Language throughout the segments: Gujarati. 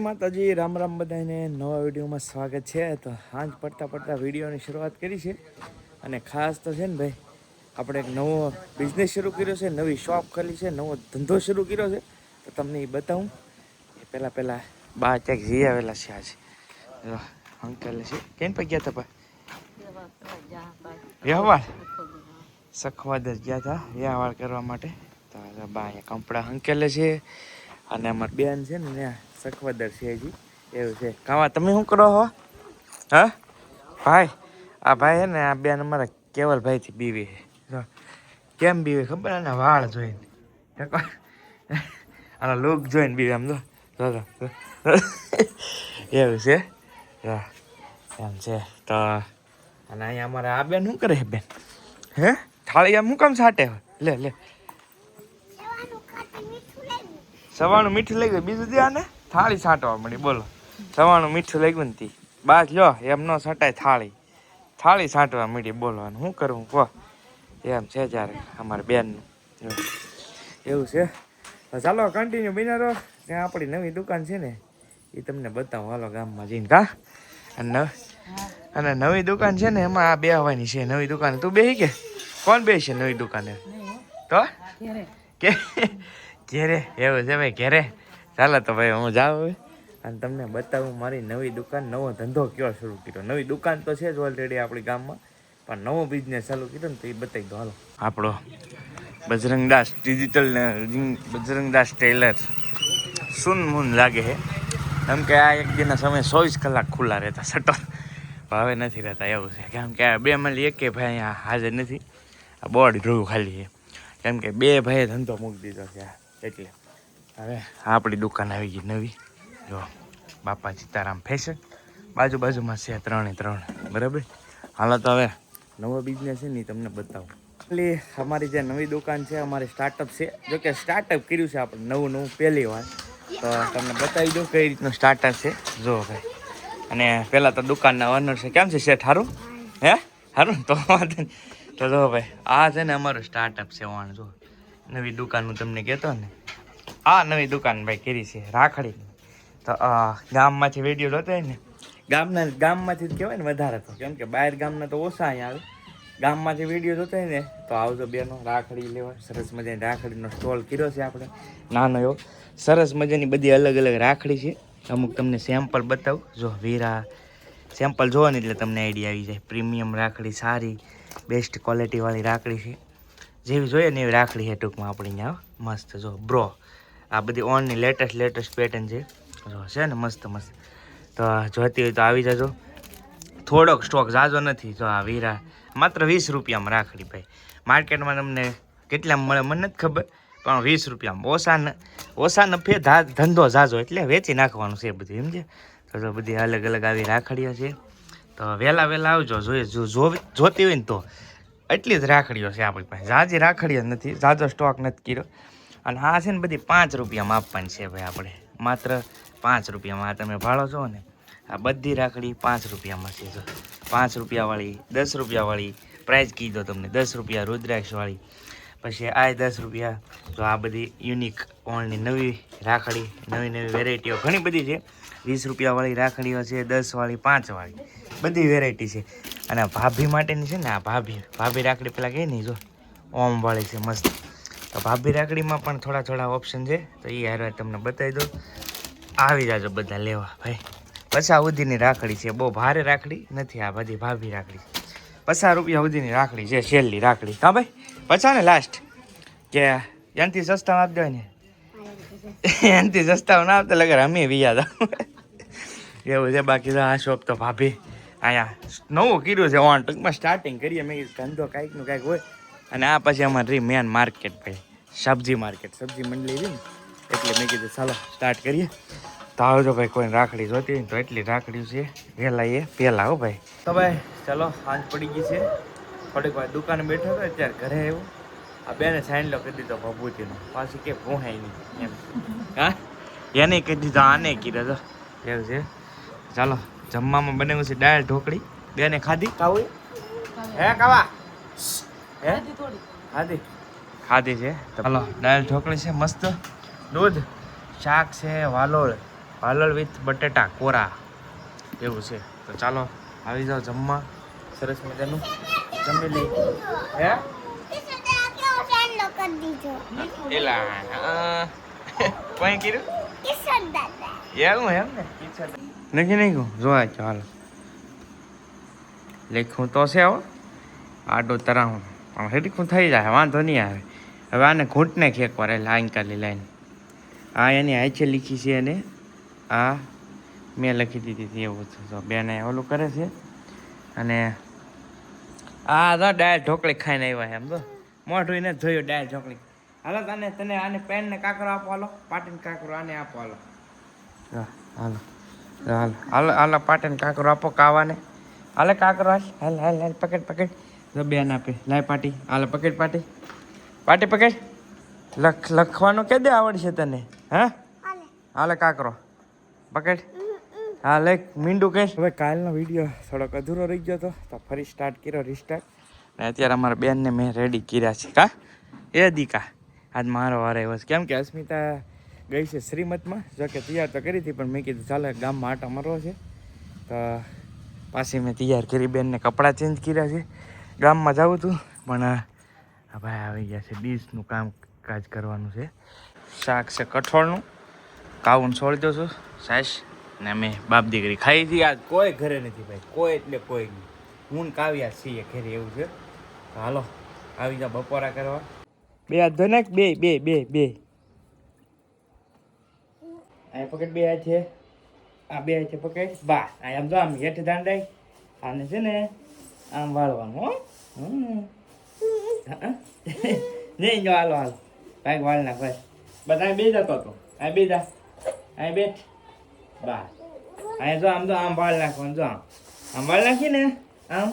માતાજી રામ રામ બધાને નવા વિડીયોમાં સ્વાગત છે. તો સાંજ પડતા વિડીયોની શરૂઆત કરી છે અને ખાસ તો છે ને ભાઈ આપણે એક નવો બિઝનેસ શરૂ કર્યો છે, નવી શોપ ખોલી છે, નવો ધંધો શરૂ કર્યો છે. તો તમને એ બતાવું એ પહેલાં બા ક્યાંક જઈ આવેલા છે. આજે અંકલ છે કેમ પર ગયા હતા ભાઈ વ્યવહાર સખવાદર ગયા હતા વ્યવહાર કરવા માટે. તો બા અહીંયા કપડા અંકેલે છે અને અમારી બેન છે ને ત્યાં સખવદર છે હજી એવું છે. કાવા તમે શું કરો હો? હા ભાઈ આ ભાઈ છે ને આ બેન અમારા કેવલભાઈથી બીવી છે. કેમ બીવે ખબર ને વાળ જોઈને આનો લુક જોઈને બીવે આમ જો એવું છે એમ છે. તો અને અહીંયા અમારે આ બેન શું કરે છે બેન? હે થાળી આમ શું કામ છાટે? લે સવારનું મીઠું લઈ ગયું બીજું દે આને થાળી છાંટવા મળી. બોલો સવારનું મીઠું લઈ ગયું ને તી બાજ લો એમ ન છટાય થાળી છાંટવા મળી. બોલો શું કરવું કહો એમ છે જ્યારે અમારે બેનનું એવું છે. ચાલો કન્ટિન્યુ બિના રહો. ત્યાં આપણી નવી દુકાન છે ને એ તમને બતાવું હાલો ગામમાં જઈને. કા અને નવી દુકાન છે ને એમાં આ બે આવવાની છે નવી દુકાન. તું બેસી કે કોણ બે છે નવી દુકાને? તો કે ઘેરે એવું છે ભાઈ ઘેરે. ચાલો તો ભાઈ હું જાઉં અને તમને બતાવું મારી નવી દુકાન, નવો ધંધો કયો શરૂ કર્યો. નવી દુકાન તો છે જ ઓલરેડી આપણી ગામમાં, પણ નવો બિઝનેસ ચાલુ કર્યો ને તો એ બતાવી દો હાલો. આપણો બજરંગદાસ ડિજિટલ બજરંગદાસ ટેલર મૂન લાગે છે કેમ કે આ એક દિનના સમય 24 કલાક ખુલ્લા રહેતા શટર હવે નથી રહેતા એવું છે. કેમ કે બે મળી એક ભાઈ અહીંયા હાજર નથી, આ બોર્ડ જોયું ખાલી છે કેમ કે બે ભાઈએ ધંધો મૂકી દીધો છે એટલે હવે આપણી દુકાન આવી ગઈ નવી. જો બાપા સીતારામ ફેશન બાજુમાં છે 3 બરાબર. હાલો તો હવે નવો બિઝનેસ છે ને તમને બતાવું. એટલે અમારી જે નવી દુકાન છે અમારી સ્ટાર્ટઅપ છે. જોકે સ્ટાર્ટઅપ કર્યું છે આપણે નવું પહેલી વાર. તો તમને બતાવી દઉં કઈ રીતનું સ્ટાર્ટઅપ છે. જો ભાઈ અને પહેલાં તો દુકાનના ઓનર છે. કેમ છે શેઠ? સારું હે? સારું તો જો ભાઈ આ છે ને અમારું સ્ટાર્ટઅપ છે. વાણ જો નવી દુકાન હું તમને કહેતો ને આ નવી દુકાન ભાઈ કરી છે રાખડીની. તો ગામમાંથી વિડીયો જોતો હોય ને ગામમાંથી જ કહેવાય ને વધારે તો, કેમ કે બહાર ગામના તો ઓછા અહીંયા આવે. ગામમાંથી વિડીયો જોતો હોય ને તો આવજો બેનો રાખડી લેવા. સરસ મજાની રાખડીનો સ્ટોલ કર્યો છે આપણે નાનો એવો. સરસ મજાની બધી અલગ રાખડી છે. અમુક તમને સેમ્પલ બતાવું. જો વીરા સેમ્પલ જોવો ને એટલે તમને આઈડિયા આવી જાય. પ્રીમિયમ રાખડી, સારી બેસ્ટ ક્વોલિટીવાળી રાખડી છે. જેવી જોઈએ ને એવી રાખડી છે ટૂંકમાં આપણી અહીંયા મસ્ત. જો બ્રો આ બધી ઓનની લેટેસ્ટ પેટર્ન છે. જો છે ને મસ્ત. તો જોતી હોય તો આવી જજો. થોડોક સ્ટોક ઝાઝો નથી. જો આ વીરા માત્ર 20 રૂપિયામાં રાખડી ભાઈ. માર્કેટમાં તમને કેટલામાં મળે મને નથી ખબર, પણ 20 રૂપિયામાં ઓછા નફે ધંધો ઝાઝો એટલે વેચી નાખવાનું છે બધું સમજે. તો જો બધી અલગ આવી રાખડીઓ છે. તો વહેલા આવજો. જોતી હોય ને તો એટલી જ રાખડીઓ છે આપણી પાસે. ઝાઝી રાખડીઓ નથી, ઝાઝો સ્ટોક નથી કર્યો. અને આ છે ને બધી 5 રૂપિયામાં આપવાની છે ભાઈ આપણે. માત્ર 5 રૂપિયામાં. આ તમે ભાડો છો ને આ બધી રાખડી 5 રૂપિયામાં છે. જો 5 રૂપિયાવાળી, 10 રૂપિયાવાળી પ્રાઇસ કીધો તમને, 10 રૂપિયા રુદ્રાક્ષવાળી, પછી આ 10 રૂપિયા. તો આ બધી યુનિક ઓનલી નવી રાખડી, નવી વેરાયટીઓ ઘણી બધી છે. 20 રૂપિયાવાળી રાખડીઓ છે, 10 વાળી, 5 વાળી બધી વેરાયટી છે. અને ભાભી માટેની છે ને આ ભાભી રાખડી પેલા કહે નહીં જો ઓમવાળી છે મસ્ત. તો ભાભી રાખડીમાં પણ થોડા ઓપ્શન છે. તો એ હારે તમને બતાવી દો. આવી જાજો બધા લેવા ભાઈ. 50 સુધીની રાખડી છે, બહુ ભારે રાખડી નથી આ બધી ભાભી રાખડી. 50 રૂપિયા સુધીની રાખડી છે છેલ્લી રાખડી. હા ભાઈ 50 ને લાસ્ટ કે એનાથી સસ્તા આપી દેવાય ને એનાથી સસ્તા ના આપતા લગર અમે વિયા એવું છે. બાકી આ શોપ તો ભાભી અહીંયા નવું કર્યું છે ઓન ટૂંકમાં સ્ટાર્ટિંગ કરીએ. મેં ધંધો કાંઈકનું કાંઈક હોય. અને આ પછી અમારે રહી મેન માર્કેટ ભાઈ, સબ્જી માર્કેટ, સબ્જી મંડળી રહી ને એટલે મેં કીધું ચાલો સ્ટાર્ટ કરીએ. તો આવજો ભાઈ કોઈને રાખડી જોતી હોય તો એટલી રાખડી છે વહેલા એ પહેલાં હો ભાઈ. તો ભાઈ ચાલો સાંજ પડી ગઈ છે. થોડીક વાર દુકાને બેઠો હતો અત્યારે ઘરે આવ્યો. આ બેને સાઈન લો કરી દીધો ભભૂતિનો. પાછી કે ભૂહાય નહીં એમ. હા એને કહી દીધો આને કીધો તો એવું છે. ચાલો જમવામાં બનાવ્યું છે દાળ ઢોકળી. બેને ખાધી? ખાવું હે કાવા? હે ખાધી છે. ચાલો દાળ ઢોકળી છે મસ્ત, દૂધ, શાક છે વાલોળ પાલળ વિથ બટેટા કોરા એવું છે. તો ચાલો આવી જાઓ જમવા, સરસ મજાનું જમી લઈ. હે એલા કોઈ કીધું એવું એમ ને નથી નહીં કહું જોવા ચાલો લેખું તો છે આવો આડો તરાવું પણ હેઠું થઈ જાય વાંધો નહીં આવે. હવે આને ઘૂંટને ખેંકવા એટલે આઈન કાલી લાઈન આ એની આઈચે લીખી છે અને આ મેં લખી દીધી હતી એવું છે. તો બેને ઓલું કરે છે અને આ તો ડાયર ઢોકળી ખાઈને આવ્યા એમ તો મોઢું એને જોયું ડાયર ઢોકળી. હાલો તને આને પેન ને કાકરો આપો, હાલો પાટીને કાકરો આને આપો, હાલો હાલો હાલો હાલો હાલો પાટીને કાકરો આપો કાવાને. હાલે કાકરો હાલ હાલ હાલ હાલ પકડ તો બેન આપે લાય પાટી હાલે પકડ પાટી પકડ લખવાનું કે દે આવડશે તને? હા હાલે કાકરો પકડ હા લે મીંડું કહીશ. હવે કાલનો વિડીયો થોડોક અધૂરો રહી ગયો હતો તો ફરી સ્ટાર્ટ કર્યો રિસ્ટાર્ટ ને અત્યારે અમારા બેનને મેં રેડી કર્યા છે. કા એ દીકા આજ મારો વાર આવ્યો છે કેમ કે અસ્મિતા ગઈ છે શ્રીમતમાં. જોકે તૈયાર તો કરી હતી પણ મેં કીધું ચાલે ગામમાં આટો મારવો છે તો પાછી મેં તૈયાર કરી. બેનને કપડાં ચેન્જ કર્યા છે, ગામમાં જવું હતું પણ ભાઈ આવી ગયા છે. ડીશનું કામકાજ કરવાનું છે. શાક છે કઠોળનું, કાવું છોડી દઉં છું સાઈશ ને અમે બાપ દીકરી ખાઈ હતી. આજ કોઈ ઘરે નથી ભાઈ, કોઈ એટલે કોઈ નહીં. હું ને કાવ્યા છીએ ઘરે એવું છે. હાલો આવી જાઓ બપોરા કરવા. બે હાથ ધોઈ નાખ, બે આ પકડ બે હાથ છે, આ બે હાથ છે પકડ બા. આમ જો આમ હેઠ દાંડાઈ આને છે ને આમ વાળવાનું હો. નહીં જો હાલો ભાઈ વાળ નાખ ભાઈ. બસ અહીં બે જતો હતો, અહીં બે જા, અહીં બેઠ બા. અહીંયા જો આમ વાળ નાખવાનું, જો આમ વાળ નાખી ને આમ.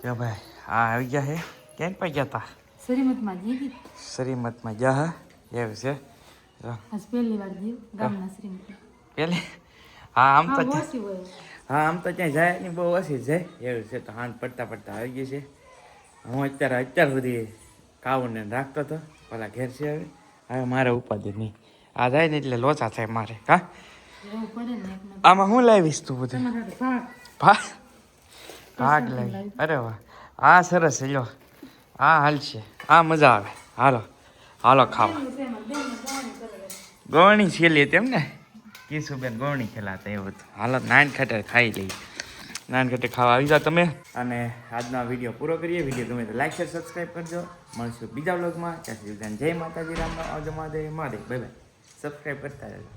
જો ભાઈ આ આવી ગયા છે. ક્યાં પા ગયા હતા? શ્રીમતમાં ગયા હા એવું છે. પેલી હા આમ તો આમ તો ક્યાંય જાય નહીં, બહુ ઓછી જાય એવું છે. તો હાથ પડતા આવી ગઈ છે. હું અત્યાર સુધી કાવુને રાખતો હતો પેલા ઘેર છે. હવે મારે ઉપાધિ નહીં, આ જાય ને એટલે લોચા થાય મારે. હા આમાં હું લાવીશ તું બધું ભાગ લાવી? અરે વાહ હા સરસ છે. લો હા હાલ છે, હા મજા આવે. હાલો ખાવા. ગોવણી છેલી તેમ ને કિશુબેન ગોવણી ખેલાતા એવું હતું. હાલો નાન ખટર ખાઈ લઈ, નાન ખટર ખાવા આવી જાઓ તમે. અને આજનો વિડીયો પૂરો કરીએ. વિડીયો ગમે તો લાઈક શેર સબસ્ક્રાઈબ કરજો. મળશું બીજા વ્લોગમાં. ત્યાં સુધી જય માતાજી, રામ રામ, આવજો મહાદેવ, બાય બાય. સબસ્ક્રાઈબ કરતા રહેજો.